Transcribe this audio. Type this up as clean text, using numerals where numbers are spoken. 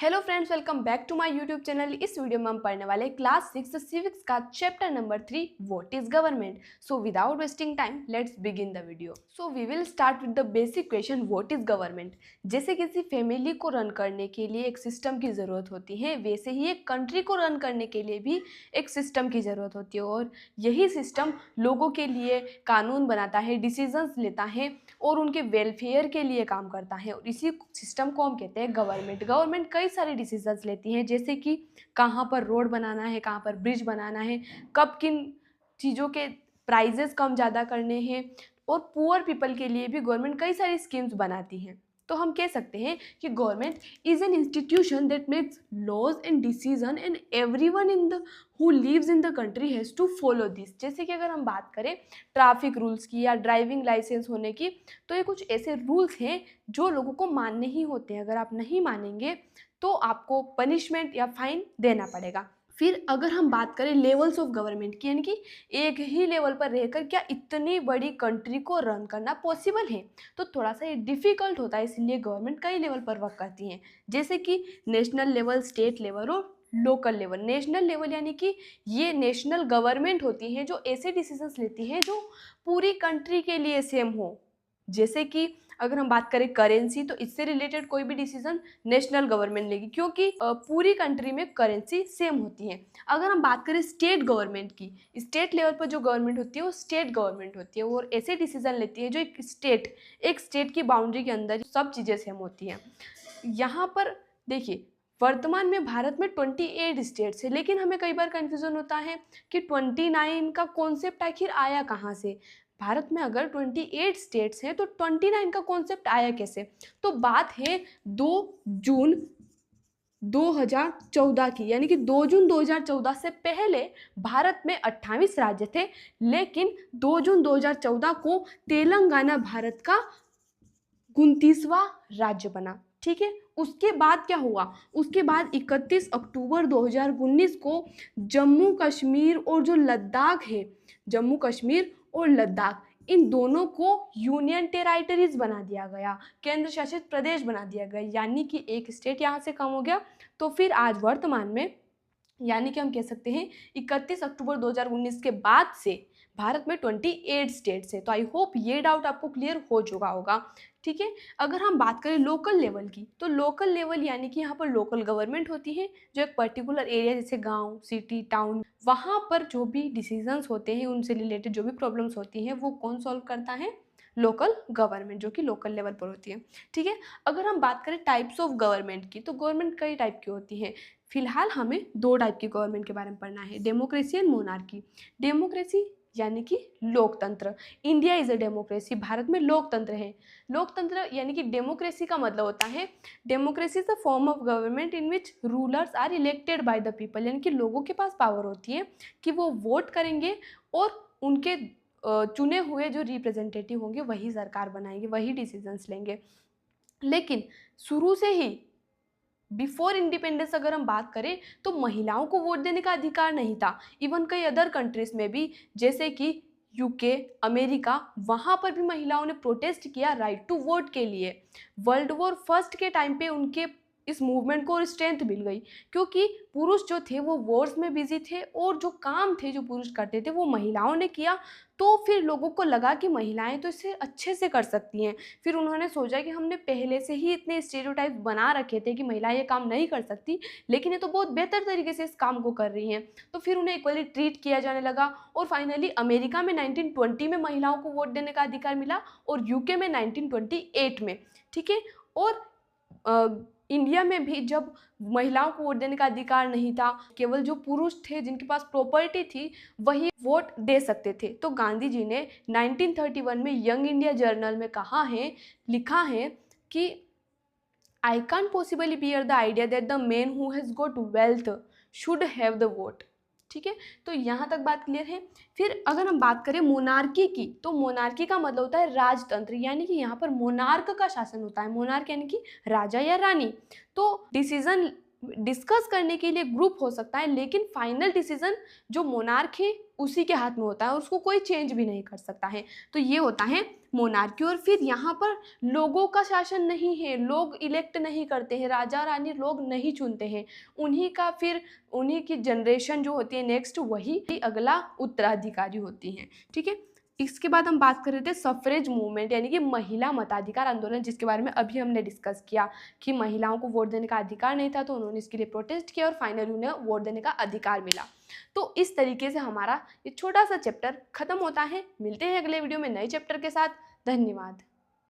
Hello friends, welcome back to my YouTube channel. इस video में हम पढ़ने वाले क्लास 6 सिविक्स का chapter number 3 what is government. So without wasting time let's begin the video. So we will start with the basic question what is government. जैसे किसी family को run करने के लिए एक सिस्टम की ज़रूरत होती है, वैसे ही एक कंट्री को रन करने के लिए भी एक सिस्टम की ज़रूरत होती है और यही सिस्टम लोगों के लिए कानून बनाता है, डिसीजंस लेता है और उनके वेलफेयर के लिए काम करता है और इसी सिस्टम को हम कहते हैं गवर्नमेंट। गवर्नमेंट कई सारे डिसीजंस लेती हैं, जैसे कि कहाँ पर रोड बनाना है, कहाँ पर ब्रिज बनाना है, कब किन चीज़ों के प्राइजेस कम ज़्यादा करने हैं और पुअर पीपल के लिए भी गवर्नमेंट कई सारी स्कीम्स बनाती हैं। तो हम कह सकते हैं कि government is an institution that makes laws and decision and everyone in the who lives in the country has to follow this. जैसे कि अगर हम बात करें ट्रैफिक रूल्स की या ड्राइविंग लाइसेंस होने की, तो ये कुछ ऐसे रूल्स हैं जो लोगों को मानने ही होते हैं। अगर आप नहीं मानेंगे तो आपको पनिशमेंट या फाइन देना पड़ेगा। फिर अगर हम बात करें लेवल्स ऑफ गवर्नमेंट की, यानी कि एक ही लेवल पर रहकर क्या इतनी बड़ी कंट्री को रन करना पॉसिबल है, तो थोड़ा सा ये डिफ़िकल्ट होता है। इसलिए गवर्नमेंट कई लेवल पर वर्क करती हैं, जैसे कि नेशनल लेवल, स्टेट लेवल और लोकल लेवल। नेशनल लेवल यानी कि ये नेशनल गवर्नमेंट होती हैं जो ऐसे डिसीजंस लेती हैं जो पूरी कंट्री के लिए सेम हो। जैसे कि अगर हम बात करें करेंसी, तो इससे रिलेटेड कोई भी डिसीजन नेशनल गवर्नमेंट लेगी, क्योंकि पूरी कंट्री में करेंसी सेम होती है। अगर हम बात करें स्टेट गवर्नमेंट की, स्टेट लेवल पर जो गवर्नमेंट होती है वो स्टेट गवर्नमेंट होती है और ऐसे डिसीजन लेती है जो एक स्टेट की बाउंड्री के अंदर सब चीज़ें सेम होती हैं। यहाँ पर देखिए, वर्तमान में भारत में 28 स्टेट्स है, लेकिन हमें कई बार कन्फ्यूज़न होता है कि 29 का कॉन्सेप्ट आखिर आया कहाँ से। भारत में अगर 28 स्टेट्स हैं तो 29 का कॉन्सेप्ट आया कैसे? तो बात है 2 जून 2014 की, यानी कि 2 जून 2014 से पहले भारत में 28 राज्य थे, लेकिन 2 जून 2014 को तेलंगाना भारत का 29वां राज्य बना। ठीक है, उसके बाद क्या हुआ? उसके बाद 31 अक्टूबर 2019 को जम्मू कश्मीर और जो लद्दाख है, जम्मू कश्मीर और लद्दाख, इन दोनों को यूनियन टेरिटरीज बना दिया गया, केंद्र शासित प्रदेश बना दिया गया, यानी कि एक स्टेट यहाँ से कम हो गया। तो फिर आज वर्तमान में, यानी कि हम कह सकते हैं 31 अक्टूबर 2019 के बाद से भारत में 28 स्टेट्स है। तो आई होप ये डाउट आपको क्लियर हो चुका होगा। ठीक है, अगर हम बात करें लोकल लेवल की, तो लोकल लेवल यानी कि यहाँ पर लोकल गवर्नमेंट होती है जो एक पर्टिकुलर एरिया जैसे गांव, सिटी, टाउन, वहाँ पर जो भी डिसीजंस होते हैं, उनसे रिलेटेड जो भी प्रॉब्लम्स होती हैं, वो कौन सॉल्व करता है? लोकल गवर्नमेंट, जो कि लोकल लेवल पर होती है। ठीक है, अगर हम बात करें टाइप्स ऑफ गवर्नमेंट की, तो गवर्नमेंट कई टाइप की होती है। फिलहाल हमें 2 टाइप की गवर्नमेंट के बारे में पढ़ना है, डेमोक्रेसी एंड मोनार्की। डेमोक्रेसी यानी कि लोकतंत्र। India is a democracy, Bharat में लोकतंत्र है। लोकतंत्र यानी कि डेमोक्रेसी का मतलब होता है, democracy is a form of government in which rulers are elected by the people, यानी कि लोगों के पास पावर होती है कि वो वोट करेंगे और उनके चुने हुए जो रिप्रेजेंटेटिव होंगे वही सरकार बनाएंगे, वही डिसीजंस लेंगे। लेकिन शुरू से ही बिफोर इंडिपेंडेंस अगर हम बात करें तो महिलाओं को वोट देने का अधिकार नहीं था। इवन कई अदर कंट्रीज में भी, जैसे कि यूके, अमेरिका, वहाँ पर भी महिलाओं ने प्रोटेस्ट किया राइट टू वोट के लिए। वर्ल्ड वॉर फर्स्ट के टाइम पे उनके इस मूवमेंट को स्ट्रेंथ मिल गई, क्योंकि पुरुष जो थे वो वॉर्स में बिजी थे और जो काम थे जो पुरुष करते थे वो महिलाओं ने किया। तो फिर लोगों को लगा कि महिलाएं तो इसे अच्छे से कर सकती हैं। फिर उन्होंने सोचा कि हमने पहले से ही इतने स्टेरियोटाइप बना रखे थे कि महिलाएं ये काम नहीं कर सकती, लेकिन ये तो बहुत बेहतर तरीके से इस काम को कर रही हैं। तो फिर उन्हें इक्वली ट्रीट किया जाने लगा और फाइनली अमेरिका में 1920 में महिलाओं को वोट देने का अधिकार मिला और यूके में 1928 में। ठीक है, और इंडिया में भी जब महिलाओं को वोट देने का अधिकार नहीं था, केवल जो पुरुष थे जिनके पास प्रॉपर्टी थी वही वोट दे सकते थे, तो गांधी जी ने 1931 में यंग इंडिया जर्नल में लिखा है कि I can't possibly bear the idea that the man who has got wealth should have the vote. ठीक है, तो यहाँ तक बात क्लियर है। फिर अगर हम बात करें मोनार्की की, तो मोनार्की का मतलब होता है राजतंत्र, यानी कि यहाँ पर मोनार्क का शासन होता है। मोनार्क यानी कि राजा या रानी। तो डिसीजन डिस्कस करने के लिए ग्रुप हो सकता है, लेकिन फाइनल डिसीजन जो मोनार्क है उसी के हाथ में होता है, उसको कोई चेंज भी नहीं कर सकता है। तो ये होता है मोनार्की। और फिर यहाँ पर लोगों का शासन नहीं है, लोग इलेक्ट नहीं करते हैं, राजा रानी लोग नहीं चुनते हैं, उन्हीं की जनरेशन जो होती है नेक्स्ट, वही अगला उत्तराधिकारी होती हैं। ठीक है, इसके बाद हम बात कर रहे थे सफरेज मूवमेंट, यानी कि महिला मताधिकार आंदोलन, जिसके बारे में अभी हमने डिस्कस किया कि महिलाओं को वोट देने का अधिकार नहीं था, तो उन्होंने इसके लिए प्रोटेस्ट किया और फाइनली उन्हें वोट देने का अधिकार मिला। तो इस तरीके से हमारा ये छोटा सा चैप्टर खत्म होता है। मिलते हैं अगले वीडियो में नए चैप्टर के साथ। धन्यवाद।